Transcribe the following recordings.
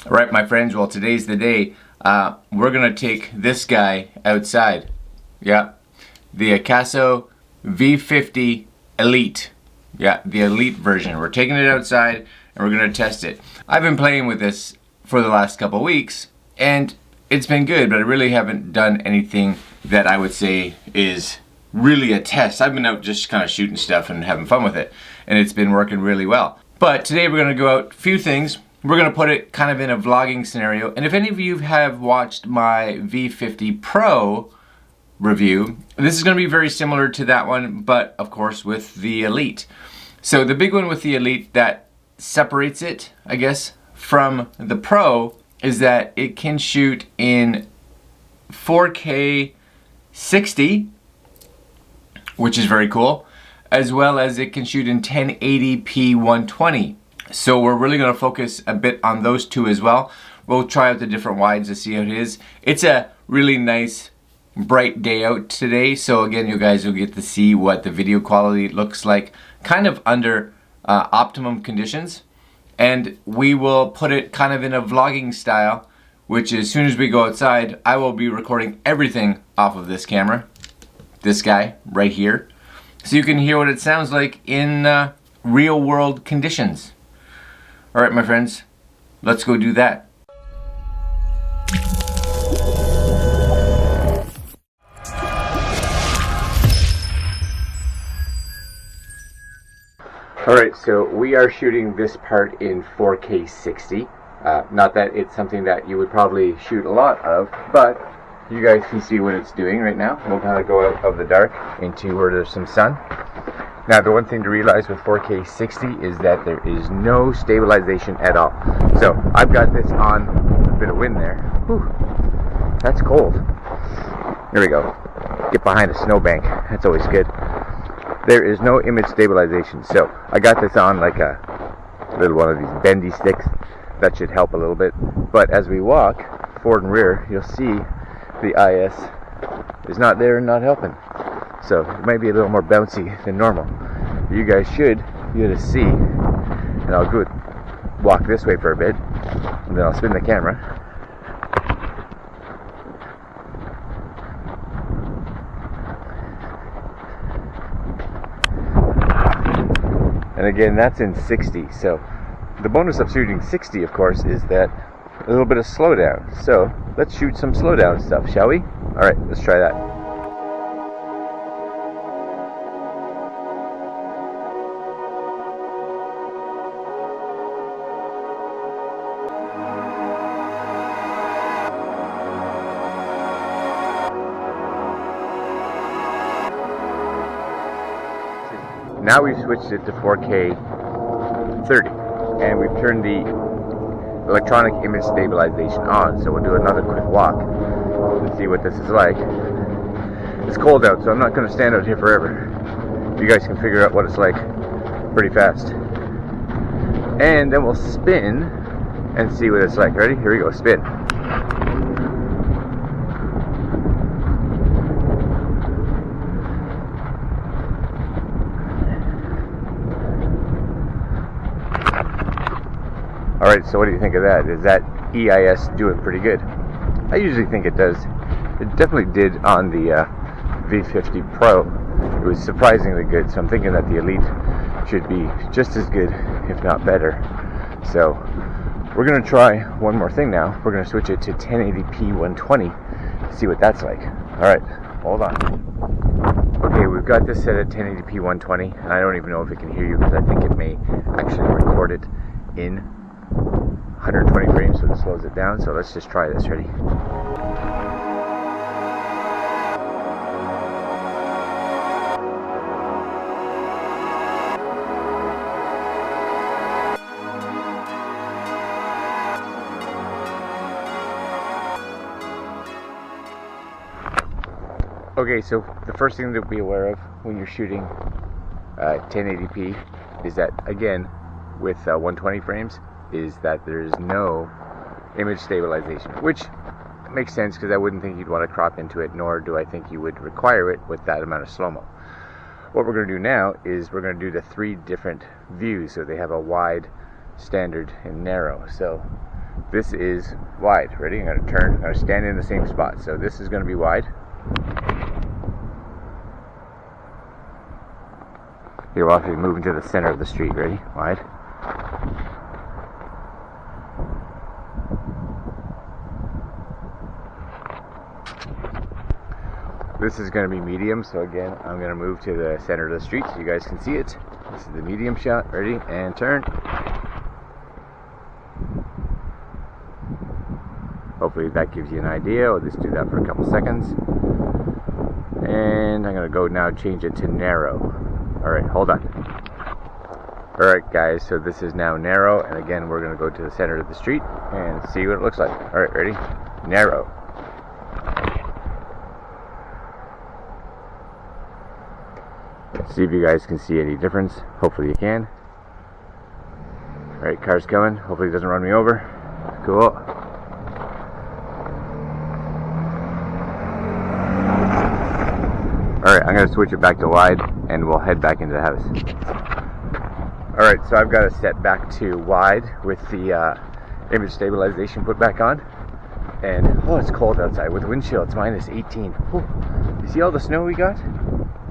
Alright, my friends, well, today's the day. We're going to take this guy outside. Yeah, the Akaso V50 Elite. Yeah, the Elite version. We're taking it outside and we're going to test it. I've been playing with this for the last couple weeks and it's been good, but I really haven't done anything that I would say is really a test. I've been out just kind of shooting stuff and having fun with it, and it's been working really well. But today we're going to go out a few things. We're going to put it kind of in a vlogging scenario, and if any of you have watched my V50 Pro review, this is going to be very similar to that one, but of course with the Elite. So the big one with the Elite that separates it, I guess, from the Pro is that it can shoot in 4K 60, which is very cool, as well as it can shoot in 1080p 120. So we're really going to focus a bit on those two as well. We'll try out the different wides to see how it is. It's a really nice bright day out today, so again, you guys will get to see what the video quality looks like kind of under optimum conditions. And we will put it kind of in a vlogging style, which as soon as we go outside, I will be recording everything off of this camera, this guy right here, so you can hear what it sounds like in real world conditions. Alright, my friends, let's go do that. Alright, so we are shooting this part in 4K 60. Not that it's something that you would probably shoot a lot of, but you guys can see what it's doing right now. We'll kind of go out of the dark into where there's some sun. Now, the one thing to realize with 4K 60 is that there is no stabilization at all. So I've got this on, a bit of wind there. Whew, that's cold. Here we go. Get behind a snowbank. That's always good. There is no image stabilization. So I got this on like a little one of these bendy sticks. That should help a little bit. But as we walk forward and rear, you'll see the IS is not there and not helping. So it might be a little more bouncy than normal. You guys should be able to see, and I'll go walk this way for a bit, and then I'll spin the camera. And again, that's in 60. So the bonus of shooting 60, of course, is that a little bit of slowdown. So let's shoot some slowdown stuff, shall we? Alright, let's try that. Now we've switched it to 4K 30, and we've turned the electronic image stabilization on, so we'll do another quick walk and see what this is like. It's cold out, so I'm not going to stand out here forever. You guys can figure out what it's like pretty fast. And then we'll spin and see what it's like. Ready? Here we go, spin. Alright, so what do you think of that? Is that EIS doing pretty good? I usually think it does. It definitely did on the V50 Pro. It was surprisingly good, so I'm thinking that the Elite should be just as good, if not better. So, we're going to try one more thing now. We're going to switch it to 1080p 120 to see what that's like. Alright, hold on. Okay, we've got this set at 1080p 120, and I don't even know if it can hear you because I think it may actually record it in 120 frames, so it slows it down. So let's just try this. Ready? Okay, so the first thing to be aware of when you're shooting 1080p is that, again, with 120 frames, is that there's no image stabilization, which makes sense because I wouldn't think you'd want to crop into it, nor do I think you would require it with that amount of slow-mo. What we're going to do now is we're going to do the 3 different views, so they have a wide, standard, and narrow. So This is wide. Ready? I'm going to turn. I'm going to stand in the same spot. So this is going to be wide. Here, we'll actually move into the center of the street. Ready? Wide. This is going to be medium, so again, I'm going to move to the center of the street so you guys can see it. This is the medium shot. Ready? And turn. Hopefully that gives you an idea. We'll just do that for a couple seconds. And I'm going to go now change it to narrow. Alright, hold on. Alright guys, so this is now narrow, and again we're going to go to the center of the street and see what it looks like. Alright, ready? Narrow. See if you guys can see any difference. Hopefully you can. Alright, car's coming. Hopefully it doesn't run me over. Cool. Alright, I'm going to switch it back to wide and we'll head back into the house. Alright, so I've got it set back to wide with the image stabilization put back on. And, oh, it's cold outside. With wind chill, it's minus 18. Whew. You see all the snow we got?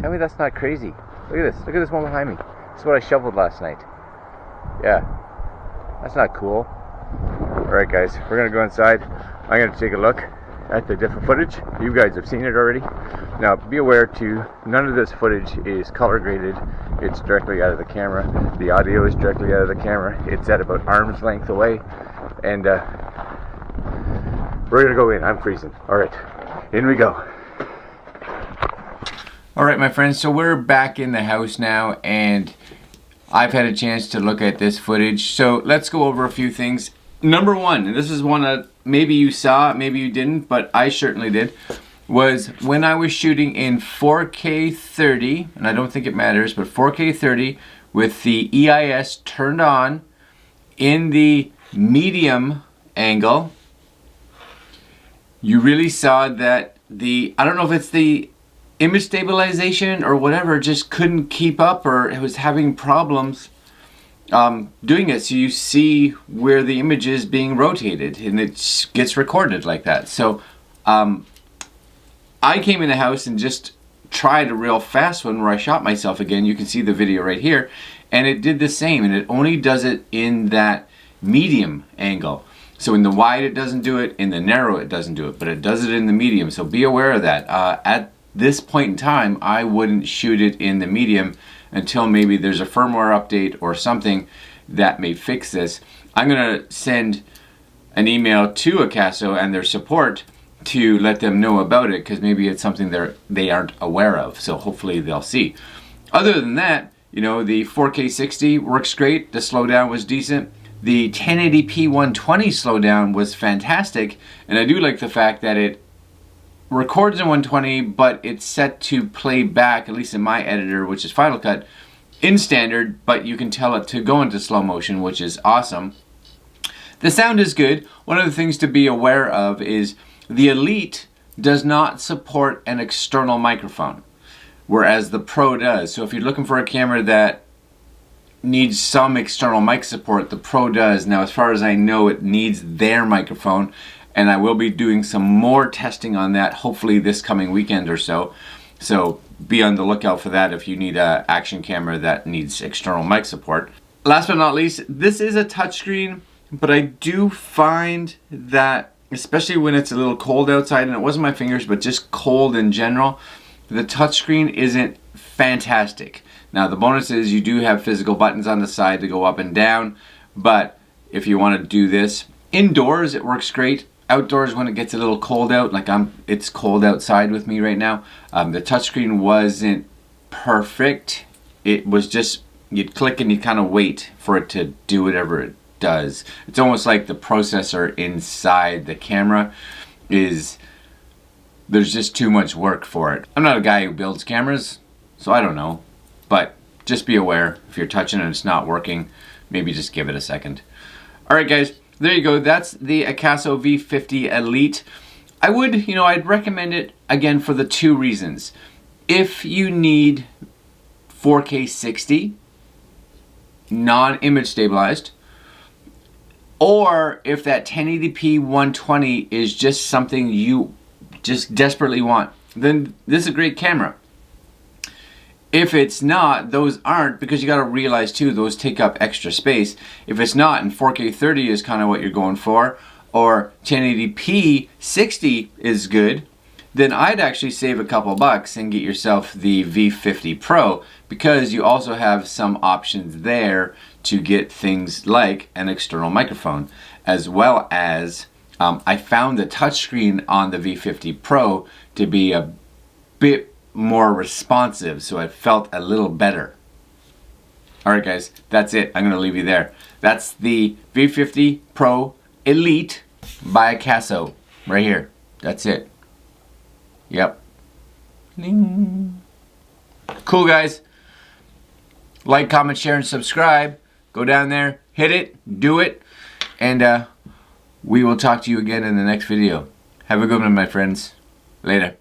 Tell me that's not crazy. Look at this. Look at this one behind me. This is what I shoveled last night. Yeah. That's not cool. Alright guys, we're going to go inside. I'm going to take a look at the different footage. You guys have seen it already. Now be aware too, none of this footage is color graded. It's directly out of the camera. The audio is directly out of the camera. It's at about arm's length away. And we're going to go in. I'm freezing. Alright, in we go. Alright my friends, so we're back in the house now and I've had a chance to look at this footage. So let's go over a few things. Number one, and this is one that maybe you saw, maybe you didn't, but I certainly did, was when I was shooting in 4K 30, and I don't think it matters, but 4K 30 with the EIS turned on in the medium angle, you really saw that the, I don't know if it's the image stabilization or whatever, just couldn't keep up or it was having problems doing it. So you see where the image is being rotated and it gets recorded like that. So I came in the house and just tried a real fast one where I shot myself again. You can see the video right here, and it did the same, and it only does it in that medium angle. So in the wide it doesn't do it, in the narrow it doesn't do it, but it does it in the medium. So be aware of that. At this point in time, I wouldn't shoot it in the medium until maybe there's a firmware update or something that may fix this. I'm going to send an email to Akaso and their support to let them know about it, because maybe it's something they aren't aware of. So hopefully they'll see. Other than that, you know, the 4K 60 works great. The slowdown was decent. The 1080p 120 slowdown was fantastic, and I do like the fact that it records in 120, but it's set to play back, at least in my editor, which is Final Cut, in standard, but you can tell it to go into slow motion, which is awesome. The sound is good. One of the things to be aware of is the Elite does not support an external microphone, whereas the Pro does. So if you're looking for a camera that needs some external mic support, the Pro does. Now, as far as I know, it needs their microphone, and I will be doing some more testing on that, hopefully this coming weekend or so. So be on the lookout for that if you need an action camera that needs external mic support. Last but not least, this is a touchscreen, but I do find that, especially when it's a little cold outside, and it wasn't my fingers, but just cold in general, the touchscreen isn't fantastic. Now the bonus is you do have physical buttons on the side to go up and down, but if you want to do this indoors, it works great. Outdoors, when it gets a little cold out, like it's cold outside with me right now, the touchscreen wasn't perfect. It was just, you'd click and you kind of wait for it to do whatever it does. It's almost like the processor inside the camera there's just too much work for it. I'm not a guy who builds cameras, so I don't know. But just be aware, if you're touching it and it's not working, maybe just give it a second. Alright guys, there you go. That's the Akaso V50 Elite. I'd recommend it again for the two reasons. If you need 4K 60, non-image stabilized, or if that 1080p 120 is just something you just desperately want, then this is a great camera. If it's not, those aren't, because you got to realize too, those take up extra space. If it's not, and 4K 30 is kind of what you're going for, or 1080p 60 is good, then I'd actually save a couple bucks and get yourself the V50 Pro, because you also have some options there to get things like an external microphone, as well as I found the touchscreen on the V50 Pro to be a bit more responsive, so it felt a little better. Alright guys, that's it. I'm going to leave you there. That's the V50 Pro Elite by Akaso right here. That's it. Yep. Ding. Cool guys. Like, comment, share, and subscribe. Go down there, hit it, do it, and we will talk to you again in the next video. Have a good one, my friends. Later.